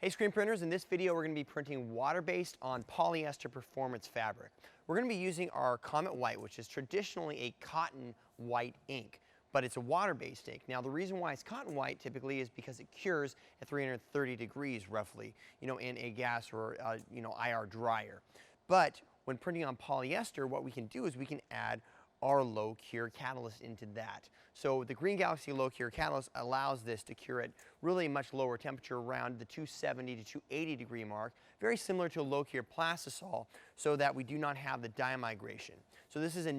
Hey screen printers, in this video we're going to be printing water-based on polyester performance fabric. We're going to be using our Comet White, which is traditionally a cotton white ink, but it's a water-based ink. Now the reason why it's cotton white typically is because it cures at 330 degrees roughly, in a gas or IR dryer. But when printing on polyester, what we can do is we can add our low cure catalyst into that. So the Green Galaxy low cure catalyst allows this to cure at really much lower temperature, around the 270 to 280 degree mark, very similar to a low cure plastisol, so that we do not have the dye migration. So this is a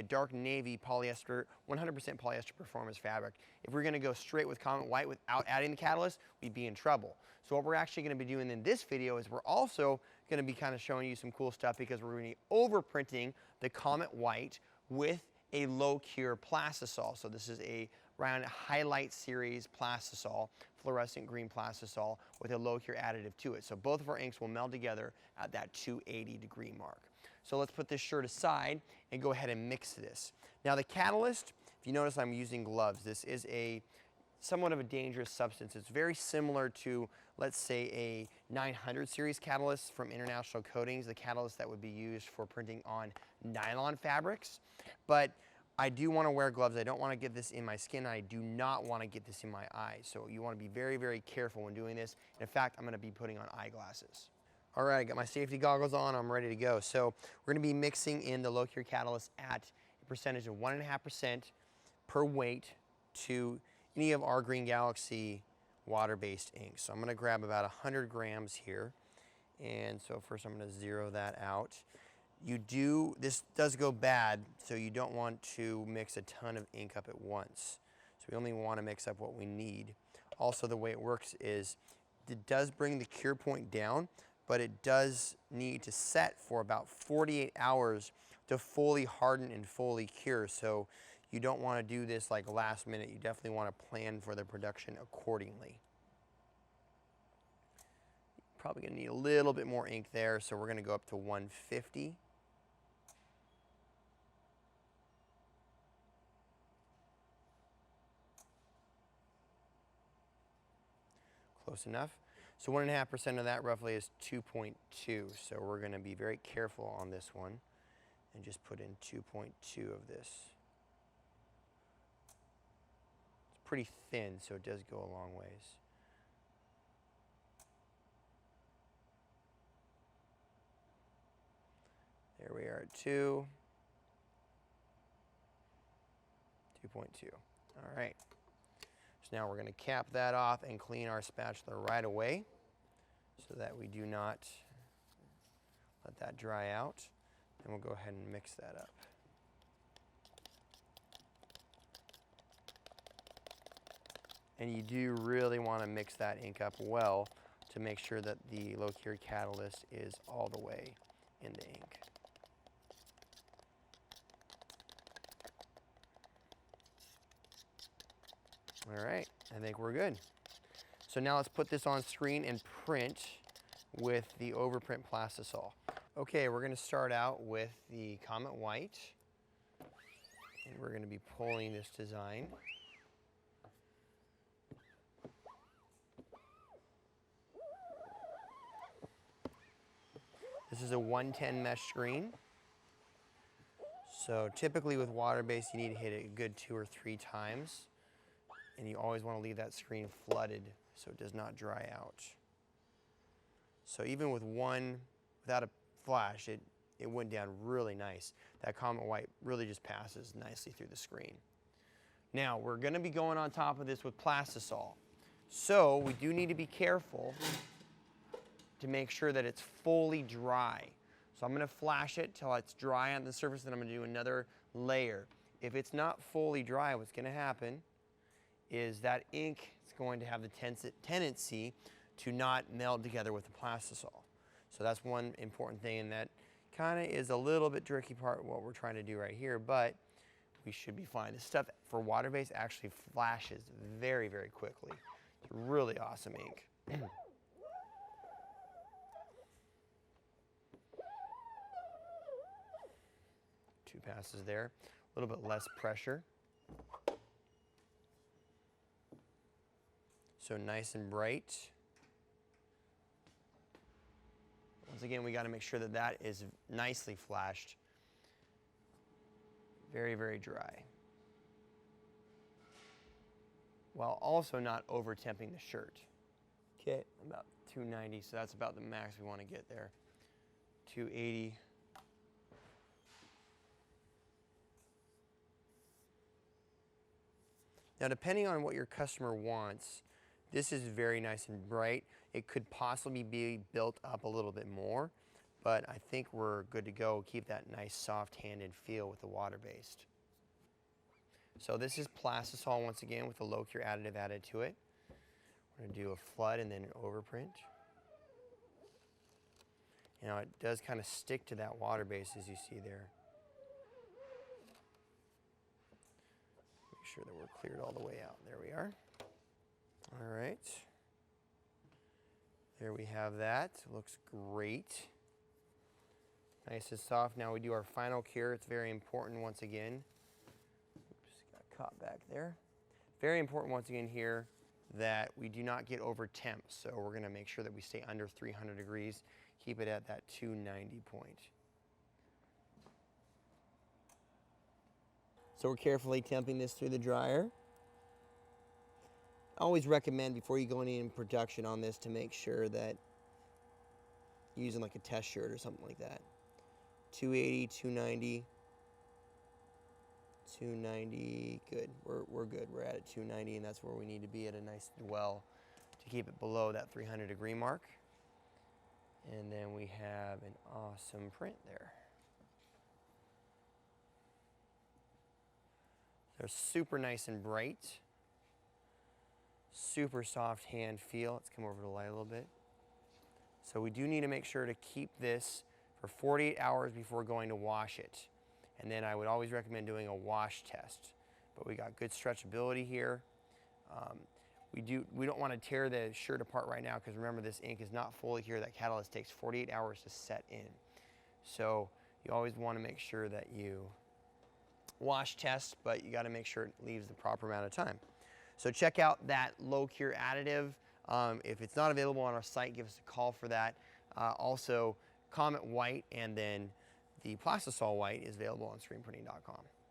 dark navy polyester, 100% polyester performance fabric. If we're going to go straight with Comet White without adding the catalyst, we'd be in trouble. So what we're actually going to be doing in this video is we're also going to be kind of showing you some cool stuff, because we're going to be overprinting the Comet White with a low cure plastisol. So this is a round highlight series plastisol, fluorescent green plastisol with a low cure additive to it. So both of our inks will meld together at that 280 degree mark. So let's put this shirt aside and go ahead and mix this. Now the catalyst, if you notice I'm using gloves, this is somewhat of a dangerous substance. It's very similar to, let's say, a 900 series catalyst from International Coatings, the catalyst that would be used for printing on nylon fabrics. But I do want to wear gloves. I don't want to get this in my skin. I do not want to get this in my eyes. So you want to be very, very careful when doing this. In fact, I'm going to be putting on eyeglasses. All right, I got my safety goggles on. I'm ready to go. So we're going to be mixing in the low cure catalyst at a percentage of 1.5% per weight to any of our Green Galaxy water-based inks. So I'm going to grab about 100 grams here. And so first I'm going to zero that out. This does go bad, so you don't want to mix a ton of ink up at once. So we only want to mix up what we need. Also, the way it works is it does bring the cure point down, but it does need to set for about 48 hours to fully harden and fully cure. So you don't want to do this like last minute. You definitely want to plan for the production accordingly. Probably going to need a little bit more ink there, so we're going to go up to 150. Close enough. So 1.5% of that roughly is 2.2. So we're going to be very careful on this one and just put in 2.2 of this. It's pretty thin, so it does go a long ways. There we are at 2.2. All right. So now we're going to cap that off and clean our spatula right away so that we do not let that dry out. Then we'll go ahead and mix that up. And you do really want to mix that ink up well to make sure that the low cure catalyst is all the way in the ink. All right, I think we're good. So now let's put this on screen and print with the overprint plastisol. Okay, we're going to start out with the Comet White, and we're going to be pulling this design. This is a 110 mesh screen. So typically with water-based, you need to hit it a good 2 or 3 times. And you always want to leave that screen flooded so it does not dry out. So even with one, without a flash, it went down really nice. That Comet White really just passes nicely through the screen. Now we're going to be going on top of this with plastisol. So we do need to be careful to make sure that it's fully dry. So I'm going to flash it till it's dry on the surface, then I'm going to do another layer. If it's not fully dry, what's going to happen is that ink is going to have the tendency to not meld together with the plastisol. So that's one important thing, and that kind of is a little bit tricky part of what we're trying to do right here, but we should be fine. This stuff for water-based actually flashes very, very quickly. It's really awesome ink. 2 passes there, a little bit less pressure. So nice and bright. again, we got to make sure that that is nicely flashed. Very, very dry. While also not over temping the shirt. Okay, about 290, so that's about the max we want to get there. 280. Now, depending on what your customer wants, this is very nice and bright. It could possibly be built up a little bit more, but I think we're good to go. Keep that nice soft-handed feel with the water-based. So this is plastisol once again with the low cure additive added to it. We're going to do a flood and then an overprint. Now it does kind of stick to that water base as you see there. Make sure that we're cleared all the way out. There we are. All right. There we have that. Looks great. Nice and soft. Now we do our final cure. It's very important once again. Just got caught back there. Very important once again here that we do not get over temp. So we're going to make sure that we stay under 300 degrees. Keep it at that 290 point. So we're carefully temping this through the dryer. I always recommend before you go any in production on this to make sure that you're using like a test shirt or something like that. 280, 290, 290, good. We're good. We're at 290 and that's where we need to be at a nice dwell to keep it below that 300 degree mark. And then we have an awesome print there. They're super nice and bright. Super soft hand feel. Let's come over to the light a little bit. So we do need to make sure to keep this for 48 hours before going to wash it. And then I would always recommend doing a wash test. But we got good stretchability here. We don't want to tear the shirt apart right now because remember this ink is not fully here. That catalyst takes 48 hours to set in. So you always want to make sure that you wash test, but you got to make sure it leaves the proper amount of time. So check out that low cure additive. If it's not available on our site, give us a call for that. Also, Comet White and then the Plastisol White is available on screenprinting.com.